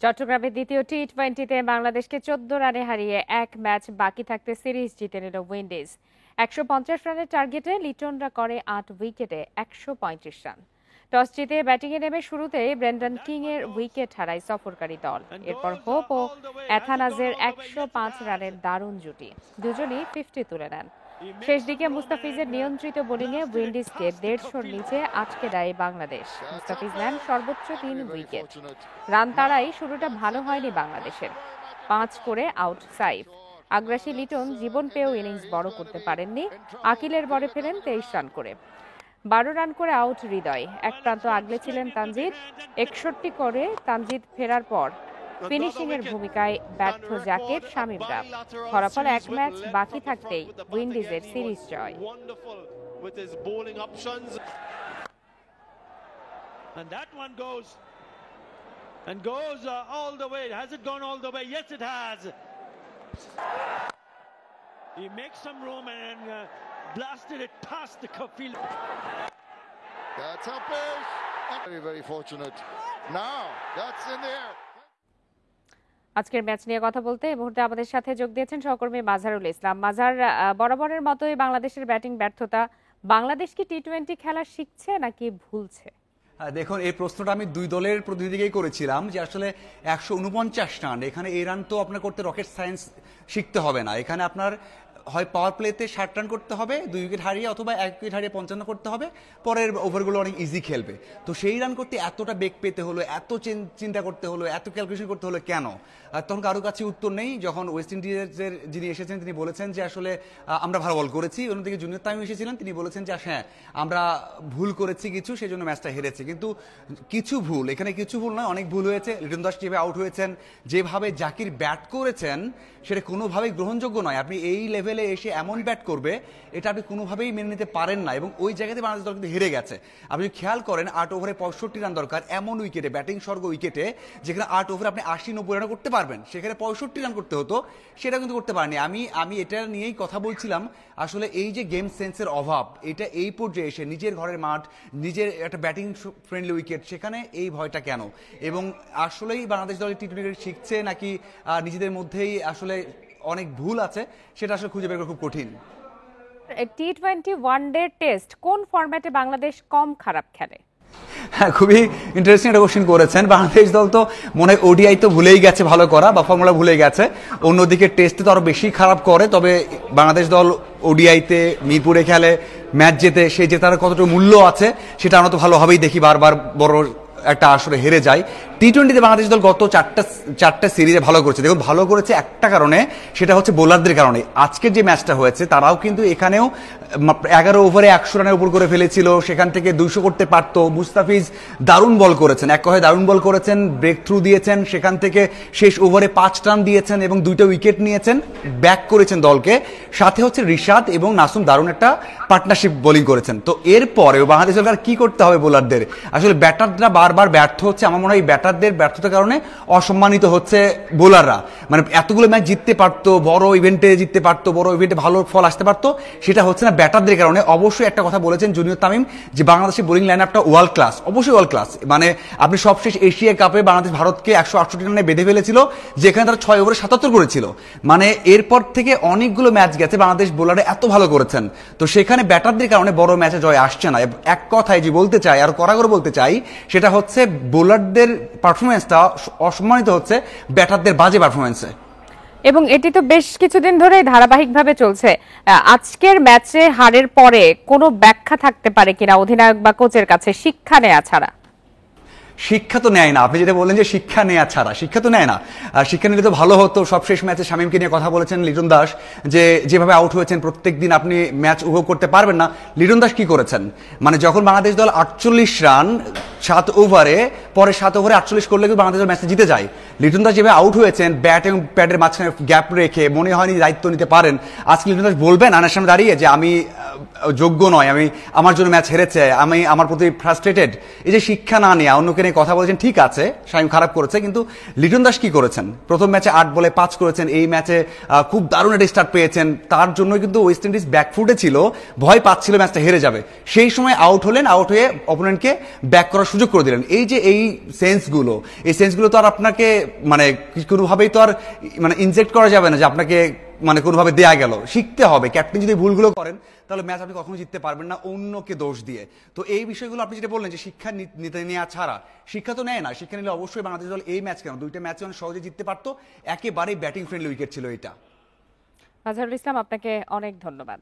চট্টগ্রামের দ্বিতীয় টি-20তে বাংলাদেশকে ১৪ রানে হারিয়ে এক ম্যাচ বাকি থাকতে সিরিজ জিতে নিল উইন্ডিজ। ১৫০ রানের টার্গেটে লিটনরা করে ৮ উইকেটে ১৩৫ রান। টস জিতে ব্যাটিংয়ে নেমে শুরুতেই ব্রেন্ডন কিং এর উইকেট হারায় সফরকারী দল। এরপর হোপ ও অ্যাথানাজের ১০৫ রানের দারুণ জুটি, দুজনই 50 তুলে নেন। শেষ দিকে মুস্তাফিজের নিয়ন্ত্রিত বোলিংয়ে উইন্ডিজকে ১৫০-র নিচে আটকে দেয় বাংলাদেশ। মুস্তাফিজ নেন সর্বোচ্চ ৩ উইকেট। রান তাড়াই শুরুটা ভালো হয়নি বাংলাদেশের, ৫ করে আউট সাইফ। আগ্রাসী লিটন জীবন পেয়েও ইনিংস বড় করতে পারেননি। আকিলের বলে ফেলেন ২৩ রান করে। ১২ রান করে আউট হৃদয়। এক প্রান্ত আগলে ছিলেন তানজিদ। ৬১ করে তানজিদ ফেরার পর ফিনিশিং এর ভূমিকায় ব্যর্থ জাকের শামীমরা। ফলাফল এক ম্যাচ বাকি থাকতেই উইন্ডিজের সিরিজ জয়। All the way. Has it gone all the way? Yes, it has. He makes some room and blasted it past the field. That's a push. Very, very fortunate. Now, that's in the air. আজকের match নিয়ে কথা বলতে এই মুহূর্তে আমাদের সাথে যোগ দিয়েছেন সহকর্মী মাজারুল ইসলাম। মাজার, বরাবরের মতোই বাংলাদেশের ব্যাটিং ব্যর্থতা। বাংলাদেশ কি টি-20 খেলা শিখছে নাকি ভুলছে? দেখুন, এই প্রশ্নটা আমি দুই দলের প্রতিনিধিকেই করেছিলাম যে আসলে ১৪৯ রান, এখানে এই রান তো আপনার করতে রকেট সায়েন্স শিখতে হবে না। এখানে আপনার হয় পাওয়ার প্লেতে ৬০ রান করতে হবে ২ উইকেট হারিয়ে, অথবা ১ উইকেট হারিয়ে ৫৫ করতে হবে। পরের ওভারগুলো অনেক ইজি খেলবে। তো সেই রান করতে এতটা বেগ পেতে হলো, এত চিন্তা করতে হলো, এত ক্যালকুলেশন করতে হলো কেন? তখন কারো কাছে উত্তর নেই। যখন ওয়েস্ট ইন্ডিজের যিনি এসেছেন তিনি বলেছেন যে আসলে আমরা ভালো বল করেছি। অন্যদিকে জুনিয়র তামিম এসেছিলেন, তিনি বলেছেন যে হ্যাঁ আমরা ভুল করেছি কিছু, সেই জন্য ম্যাচটা হেরেছি। কিন্তু কিছু ভুল, এখানে কিছু ভুল নয়, অনেক ভুল হয়েছে। লিটন দাস যেভাবে আউট হয়েছেন, যেভাবে জাকির ব্যাট করেছেন, সেটা কোনোভাবেই গ্রহণযোগ্য নয়। আপনি এই লেভেলে এসে এমন ব্যাট করবে, এটা আপনি কোনোভাবেই মেনে নিতে পারেন না। এবং ওই জায়গাতে বাংলাদেশ দল কিন্তু হেরে গেছে। আপনি খেয়াল করেন ৮ ওভারে ৬৫ রান দরকার, এমন উইকেটে, ব্যাটিং স্বর্গ উইকেটে, যেখানে ৮ ওভারে আপনি ৮০-৯০ রান করতে পারবেন, সেখানে ৬৫ রান করতে হতো, সেটা কিন্তু করতে পারেনি। আমি এটা নিয়েই কথা বলছিলাম। আসলে এই যে গেম সেন্সের অভাব, এটা এই পর্যায়ে এসে নিজের ঘরের মাঠ, নিজের একটা ব্যাটিং ফ্রেন্ডলি উইকেট, সেখানে এই ভয়টা কেন? এবং আসলেই বাংলাদেশ দল টি-20 শিখছে নাকি নিজেদের মধ্যেই আসলে অনেক ভুল আছে, সেটা আসলে খুঁজে বের করা খুব কঠিন। টি-20 ওয়ানডে টেস্ট কোন ফরম্যাটে বাংলাদেশ কম খারাপ খেলে? হ্যাঁ, খুবই ইন্টারেস্টিং একটা কোশ্চেন করেছেন। বাংলাদেশ দল তো মনে হয় ওডিআই তো ভুলেই গেছে ভালো করা, বা ফর্মুলা ভুলে গেছে। অন্যদিকে টেস্টে তো আরো বেশি খারাপ করে। তবে বাংলাদেশ দল ওডিআইতে মিরপুরে খেলে, ম্যাচ জেতে, সেই জেতার কতটুকু মূল্য আছে সেটা আমরা তো ভালোভাবেই দেখি। বারবার বড় একটা আসলে হেরে যায়। টি-20তে বাংলাদেশ দল গত চারটা সিরিজে ভালো করেছে। দেখুন, ভালো করেছে একটা কারণে, সেটা হচ্ছে বোলারদের কারণে। আজকের যে ম্যাচটা হয়েছে, তারাও কিন্তু এখানেও ১১ ওভারে ১০০ রানের উপর করে ফেলেছিল, সেখান থেকে ২০০ করতে পারত। মুস্তাফিজ দারুণ বল করেছেন, এক কথায় দারুণ বল করেছেন, ব্রেক থ্রু দিয়েছেন, সেখান থেকে শেষ ওভারে ৫ রান দিয়েছেন এবং ২টা উইকেট নিয়েছেন, ব্যাক করেছেন দলকে। সাথে হচ্ছে রিশাদ এবং নাসুম দারুণ একটা পার্টনারশিপ বোলিং করেছেন। তো এরপরেও বাংলাদেশ সরকার কি করতে হবে বোলারদের? আসলে ব্যাটাররা বারবার ব্যর্থ হচ্ছে। আমার মনে হয় ব্যাটারদের ব্যর্থতার কারণে অসম্মানিত হচ্ছে বোলাররা। মানে এতগুলো ম্যাচ জিততে পারতো, বড় ইভেন্টে জিততে পারতো, বড় ইভেন্টে ভালো ফল আসতে পারতো, সেটা হচ্ছে না ব্যাটারদের কারণে। অবশ্যই একটা কথা বলেছেন জুনিয়র তামিম, যে বাংলাদেশের বোলিং লাইন আপটা ওয়ার্ল্ড ক্লাস, অবশ্যই ওয়ার্ল্ড ক্লাস। মানে আপনি সবশেষ এশিয়া কাপে বাংলাদেশ ভারতকে ১৬৮ রানে বেঁধে ফেলেছিল, যেখানে তারা ৬ ওভারে ৭৭ করেছিল। মানে এরপর থেকে অনেকগুলো ম্যাচ গেছে বাংলাদেশ বোলারে এত ভালো করেছেন। তো সেখানে ব্যাটারদের কারণে বড় ম্যাচে জয় আসছে না। এক কথায় যে বলতে চাই, আর কড়া করে বলতে চাই, সেটা হচ্ছে বোলারদের পারফরমেন্সটা অসম্মানিত হচ্ছে ব্যাটারদের বাজে পারফরমেন্সে। এবং এটি তো বেশ কিছুদিন ধরেই ধারাবাহিকভাবে চলছে। আজকের ম্যাচে হারের পরে কোনো ব্যাখ্যা থাকতে পারে কিনা অধিনায়ক বা কোচের কাছে, শিক্ষা নেওয়া ছাড়া? শিক্ষা তো নেয় না। আপনি যেটা বললেন যে শিক্ষা নেওয়া ছাড়া, শিক্ষা তো নেয় না। শিক্ষা নিলে তো ভালো হতো। সবশেষ ম্যাচে শামীমকে নিয়ে কথা বলেছেন লিটন দাস, যে যেভাবে আউট হয়েছেন প্রত্যেকদিন আপনি ম্যাচ উপভোগ করতে পারবেন না। লিটন দাস কি করেছেন? মানে যখন বাংলাদেশ দল ৪৮ রান ৭ ওভারে, পরে ৭ ওভারে ৪৮ করলে কিন্তু বাংলাদেশ দল ম্যাচে জিতে যায়। লিটন দাস যেভাবে আউট হয়েছেন, ব্যাট এবং প্যাডের মাঝখানে গ্যাপ রেখে, মনে হয়নি দায়িত্ব নিতে পারেন। আজকে লিটন দাস বলবেন আনার সামনে দাঁড়িয়ে যে আমি যোগ্য নয়, আমি আমার জন্য ম্যাচ হেরেছে, আমি আমার প্রতি ফ্রাস্ট্রেটেড, এই যে শিক্ষা না নিয়ে অন্যকে নিয়ে কথা বলেছেন, ঠিক আছে শামীম খারাপ করেছে, কিন্তু লিটন দাস কি করেছেন? প্রথম ম্যাচে 8 বলে 5 করেছেন, এই ম্যাচে খুব দারুণ একটা স্টার্ট পেয়েছেন, তার জন্য কিন্তু ওয়েস্ট ইন্ডিজ ব্যাকফুটে ছিল, ভয় পাচ্ছিল ম্যাচটা হেরে যাবে, সেই সময় আউট হলেন, আউট হয়ে অপোনেন্টকে ব্যাক করার সুযোগ করে দিলেন। এই যে এই সেন্সগুলো তো আর আপনাকে মানে কোনোভাবেই তো আর মানে ইনজেক্ট করা যাবে না যে আপনাকে মানে কোনোভাবে দেয়া গেল, শিখতে হবে। ক্যাপ্টেন যদি ভুলগুলো করেন তাহলে ম্যাচ আপনি কখনো জিততে পারবেন না অন্যকে দোষ দিয়ে। তো এই বিষয়গুলো আপনি যেটা বললেন যে শিক্ষা নিতে নেওয়া ছাড়া, শিক্ষা তো নেয় না, শিক্ষা নিলে অবশ্যই বাংলাদেশ দল এই ম্যাচ কেন 2টা ম্যাচে অনেক সহজে জিততে পারতো, একেবারেই ব্যাটিং ফ্রেন্ডলি উইকেট ছিল এটা। আজহারুল ইসলাম, আপনাকে অনেক ধন্যবাদ।